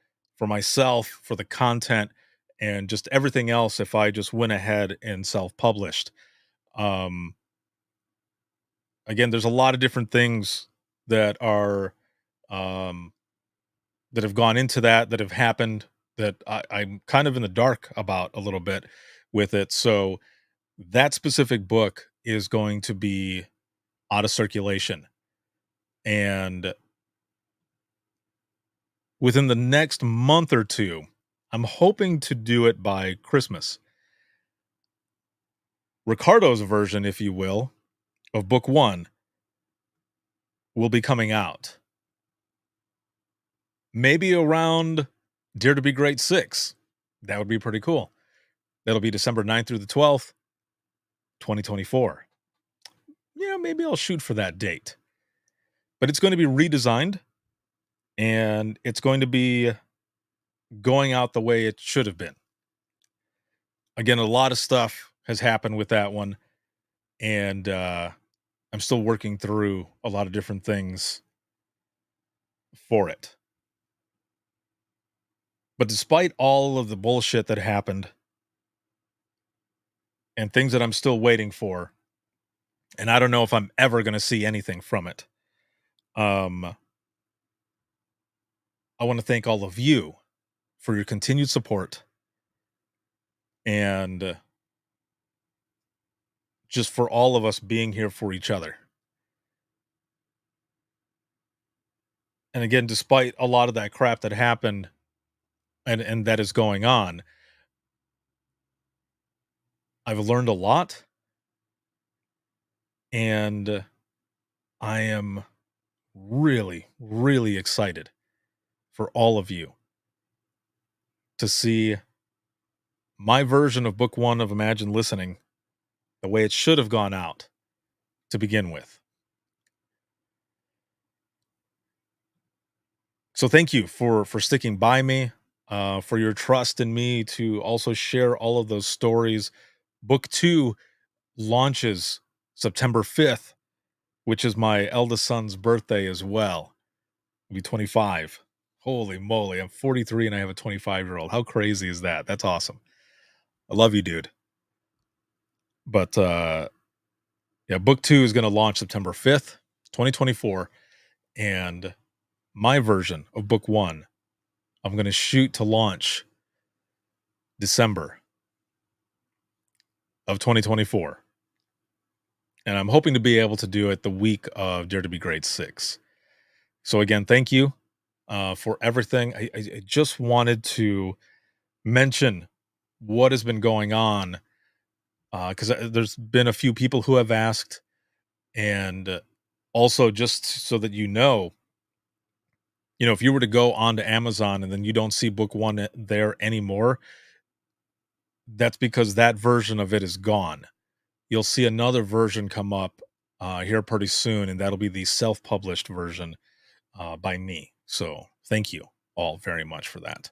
Speaker 1: myself, for the content, and just everything else if I just went ahead and self-published. Um, Again, there's a lot of different things that are um, that have gone into that have happened that I'm kind of in the dark about a little bit with it. So that specific book is going to be out of circulation. And within the next month or two, I'm hoping to do it by Christmas. Ricardo's version, if you will, of book 1 will be coming out. Maybe around Dare to Be Great 6. That would be pretty cool. That'll be December 9th through the 12th, 2024. Yeah, maybe I'll shoot for that date. But it's going to be redesigned, and it's going to be going out the way it should have been. Again, a lot of stuff has happened with that one, and I'm still working through a lot of different things for it. But despite all of the bullshit that happened and things that I'm still waiting for, and I don't know if I'm ever going to see anything from it, I want to thank all of you for your continued support and just for all of us being here for each other. And again, despite a lot of that crap that happened and that is going on, I've learned a lot, and I am really, really excited for all of you to see my version of book 1 of Imagine Listening the way it should have gone out to begin with. So thank you for sticking by me, for your trust in me to also share all of those stories. Book 2 launches September 5th, which is my eldest son's birthday as well. He'll be 25. Holy moly, I'm 43 and I have a 25-year-old. How crazy is that? That's awesome. I love you, dude. But yeah, book 2 is going to launch September 5th, 2024, and my version of book 1, I'm going to shoot to launch December of 2024. And I'm hoping to be able to do it the week of Dare to Be Great 6. So again, thank you for everything. I just wanted to mention what has been going on because there's been a few people who have asked, and also just so that if you were to go onto Amazon and then you don't see book 1 there anymore, that's because that version of it is gone. You'll see another version come up here pretty soon, and that'll be the self-published version by me. So thank you all very much for that.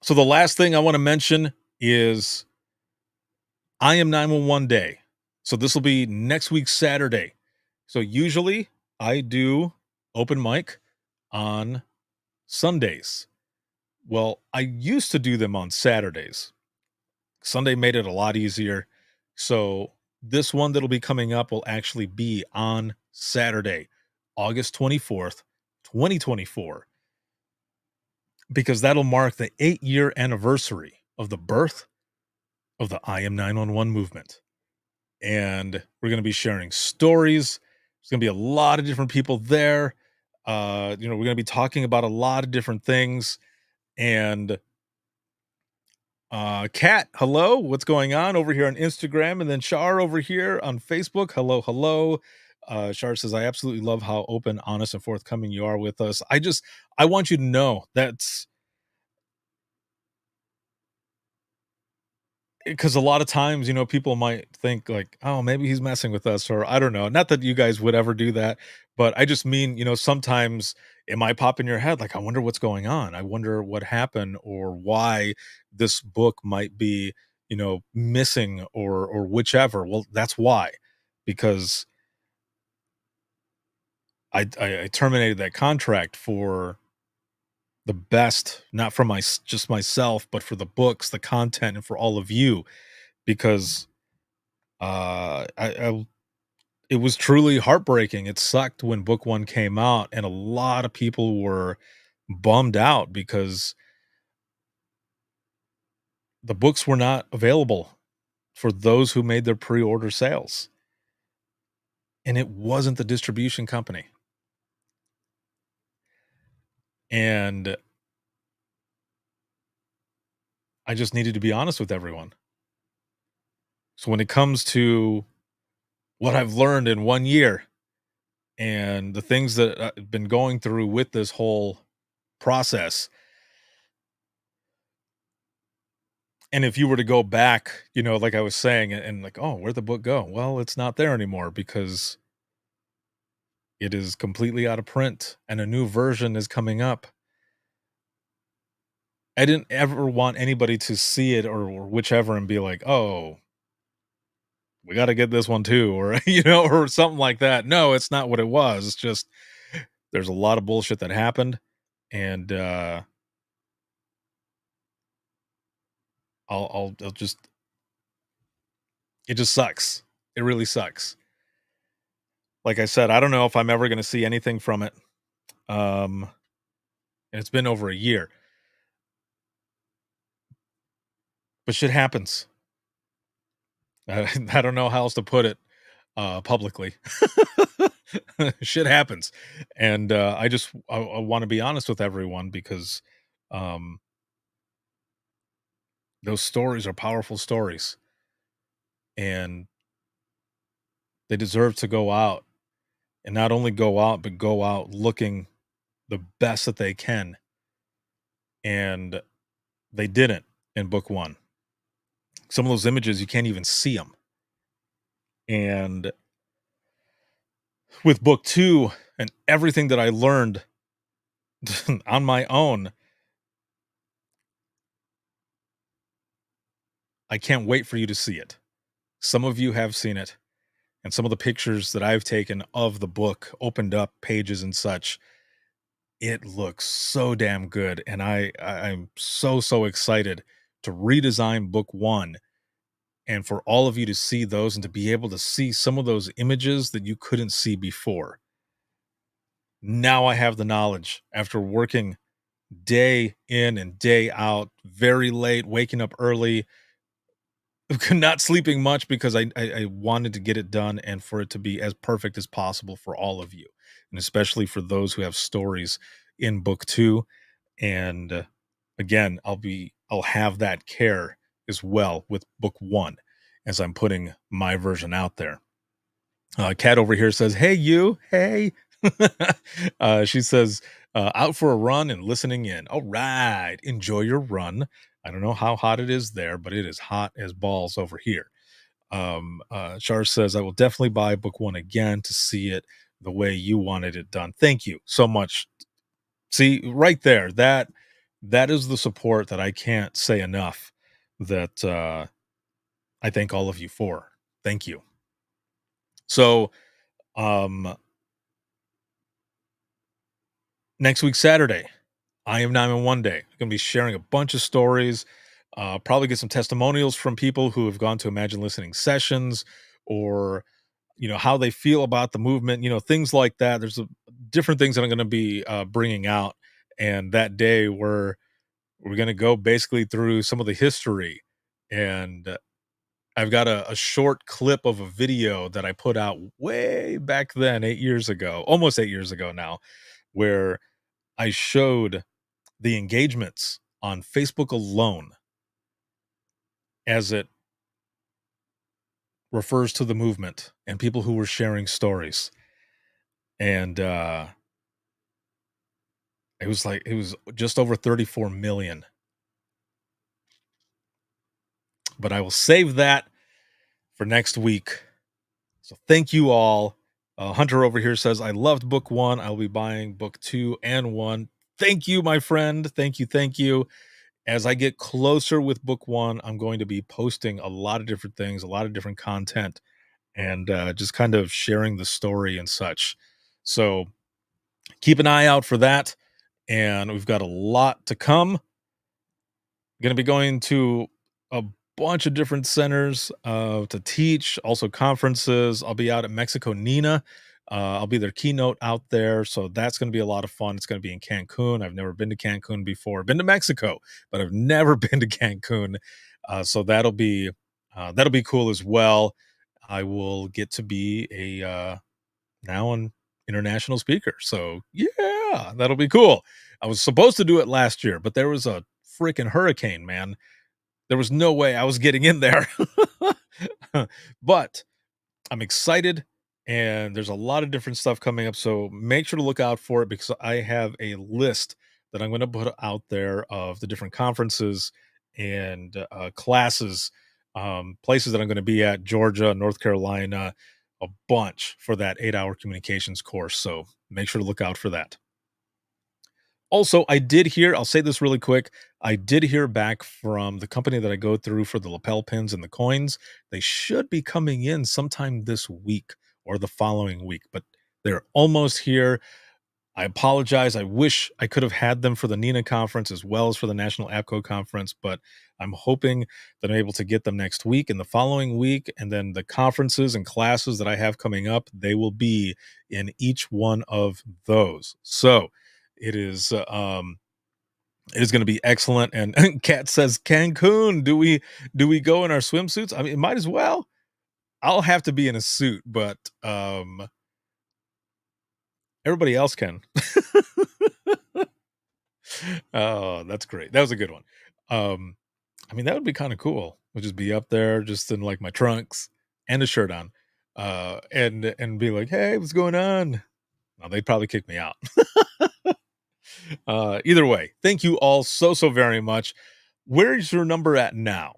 Speaker 1: So the last thing I want to mention is I Am 911 Day So this will be next week, Saturday. So usually I do open mic on Sundays. Well, I used to do them on Saturdays. Sunday made it a lot easier. So this one that'll be coming up will actually be on Saturday, August 24th, 2024, because that'll mark the 8-year anniversary of the birth of the I Am 911 movement. And we're going to be sharing stories. There's going to be a lot of different people there. We're going to be talking about a lot of different things. And Kat, hello, what's going on over here on Instagram? And then Shar over here on Facebook. Hello. Shar says, I absolutely love how open, honest, and forthcoming you are with us. I want you to know that's because a lot of times, people might think like, oh, maybe he's messing with us, or I don't know. Not that you guys would ever do that, but I just mean, sometimes it might pop in your head like, I wonder what's going on. I wonder what happened or why this book might be, missing or whichever. Well, that's why, because I terminated that contract for the best, not for just myself, but for the books, the content, and for all of you, because it was truly heartbreaking. It sucked when book one came out, and a lot of people were bummed out because the books were not available for those who made their pre-order sales. And it wasn't the distribution company. And I just needed to be honest with everyone. So when it comes to what I've learned in 1 year and the things that I've been going through with this whole process, and if you were to go back, like I was saying, and like, oh, where'd the book go? Well, it's not there anymore because it is completely out of print and a new version is coming up. I didn't ever want anybody to see it or whichever and be like, oh, we got to get this one too, or, or something like that. No, it's not what it was. It's just, there's a lot of bullshit that happened. And, I'll just, it just sucks. It really sucks. Like I said, I don't know if I'm ever going to see anything from it. And it's been over a year, but shit happens. I don't know how else to put it publicly. Shit happens. And I want to be honest with everyone because those stories are powerful stories and they deserve to go out, and not only go out, but go out looking the best that they can. And they didn't in book one. Some of those images, you can't even see them. And with book two and everything that I learned on my own, I can't wait for you to see it. Some of you have seen it, and some of the pictures that I've taken of the book, opened up pages and such, it looks so damn good. And I'm so excited to redesign book one and for all of you to see those and to be able to see some of those images that you couldn't see before. Now I have the knowledge after working day in and day out, very late, waking up early, not sleeping much because I wanted to get it done and for it to be as perfect as possible for all of you, and especially for those who have stories in book two. And again, I'll have that care as well with book one as I'm putting my version out there. Kat over here says, hey, you, hey. She says, out for a run and listening in. All right. Enjoy your run. I don't know how hot it is there, but it is hot as balls over here. Char says, I will definitely buy book one again to see it the way you wanted it done. Thank you so much. See, right there, that is the support that I can't say enough that I thank all of you for. Thank you. So, next week, Saturday, I Am 911 Day. I'm going to be sharing a bunch of stories, probably get some testimonials from people who have gone to Imagine Listening sessions, or, how they feel about the movement, things like that. There's different things that I'm going to be bringing out. And that day, we're going to go basically through some of the history. And I've got a short clip of a video that I put out way back then, 8 years ago, almost 8 years ago now, where I showed the engagements on Facebook alone as it refers to the movement and people who were sharing stories. And it was just over 34 million. But I will save that for next week. So thank you all. Hunter over here says, I loved book 1. I'll be buying book 2 and 1. Thank you, my friend. Thank you. Thank you. As I get closer with book 1, I'm going to be posting a lot of different things, a lot of different content, and just kind of sharing the story and such. So keep an eye out for that. And we've got a lot to come. Going to be going to a bunch of different centers to teach, also conferences. I'll be out at Mexico Nina. I'll be their keynote out there. So that's going to be a lot of fun. It's going to be in Cancun. I've never been to Cancun before. Been to Mexico, but I've never been to Cancun. So that'll be cool as well. I will get to be a now an international speaker. So yeah, that'll be cool. I was supposed to do it last year, but there was a freaking hurricane, man. There was no way I was getting in there. But I'm excited, and there's a lot of different stuff coming up. So make sure to look out for it, because I have a list that I'm going to put out there of the different conferences and classes, places that I'm going to be at: Georgia, North Carolina, a bunch for that 8-hour communications course. So make sure to look out for that. Also, I'll say this really quick. I did hear back from the company that I go through for the lapel pins and the coins. They should be coming in sometime this week or the following week, but they're almost here. I apologize. I wish I could have had them for the NINA conference as well as for the National APCO conference, but I'm hoping that I'm able to get them next week and the following week. And then the conferences and classes that I have coming up, they will be in each one of those. So it is going to be excellent. And Kat says, Cancun, do we go in our swimsuits? I mean, it might as well. I'll have to be in a suit, but everybody else can. Oh, that's great. That was a good one. I mean, that would be kind of cool. We'll just be up there just in like my trunks and a shirt on, and be like, hey, what's going on? No, they'd probably kick me out. Either way, thank you all so very much. Where's your number at now?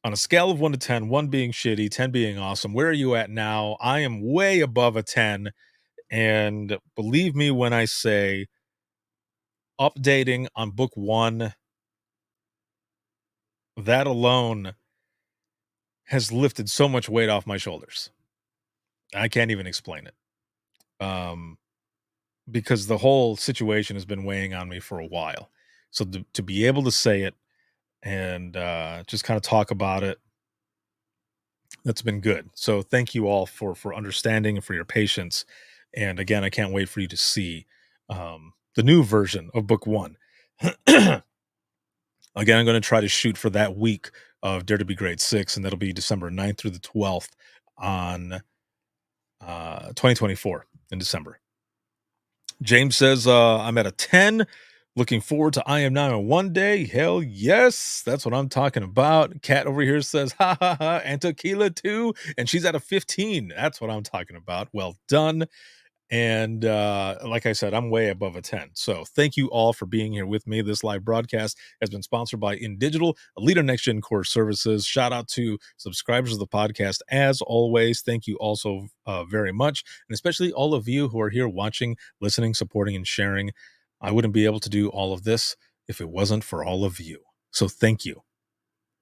Speaker 1: On a scale of 1 to 10, 1 being shitty, 10 being awesome, where are you at now? I am way above a 10. And believe me when I say, updating on book 1, that alone has lifted so much weight off my shoulders. I can't even explain it. Because the whole situation has been weighing on me for a while. So to be able to say it and just kind of talk about it, that's been good. So thank you all for understanding and for your patience. And again, I can't wait for you to see the new version of book 1. Again, I'm going to try to shoot for that week of Dare to Be Grade 6, and that'll be December 9th through the 12th on 2024 in December. James says, I'm at a 10. Looking forward to I Am 911 Day. Hell yes. That's what I'm talking about. Kat over here says, ha ha ha, and tequila too. And she's at a 15. That's what I'm talking about. Well done. And like I said, I'm way above a 10. So thank you all for being here with me. This live broadcast has been sponsored by InDigital, a leader next gen course services. Shout out to subscribers of the podcast. As always, thank you also very much. And especially all of you who are here watching, listening, supporting, and sharing. I wouldn't be able to do all of this if it wasn't for all of you. So thank you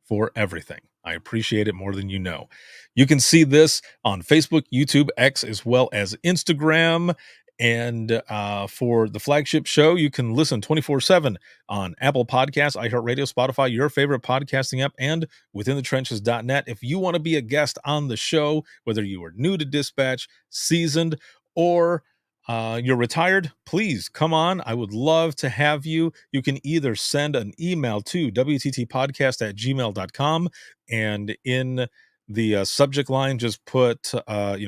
Speaker 1: for everything. I appreciate it more than you know. You can see this on Facebook, YouTube, X, as well as Instagram. And for the flagship show, you can listen 24/7 on Apple Podcasts, iHeartRadio, Spotify, your favorite podcasting app, and withinthetrenches.net. If you want to be a guest on the show, whether you are new to Dispatch, seasoned, or you're retired, please come on. I would love to have you. You can either send an email to wttpodcast@gmail.com, and in the subject line, just put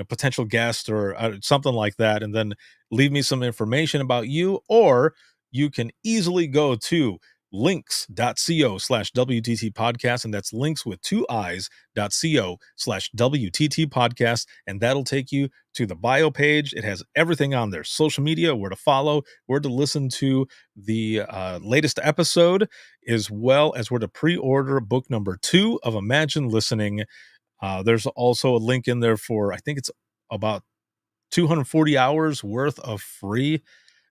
Speaker 1: potential guest or something like that, and then leave me some information about you. Or you can easily go to links.co/WTT podcast, and that's links with 2 eyes.co/WTT podcast, and that'll take you to the bio page. It has everything on there: social media, where to follow, where to listen to the latest episode, as well as where to pre-order book number 2 of Imagine Listening. There's also a link in there for, I think it's about 240 hours worth of free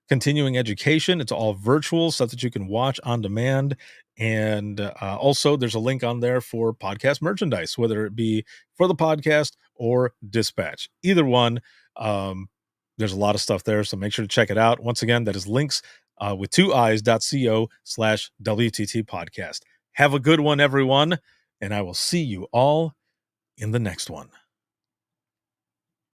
Speaker 1: continuing education. It's all virtual, stuff that you can watch on demand. And also there's a link on there for podcast merchandise, whether it be for the podcast or Dispatch. Either one, there's a lot of stuff there, so make sure to check it out. Once again, that is links with 2 eyes.co/WTT podcast. Have a good one, everyone, and I will see you all in the next one.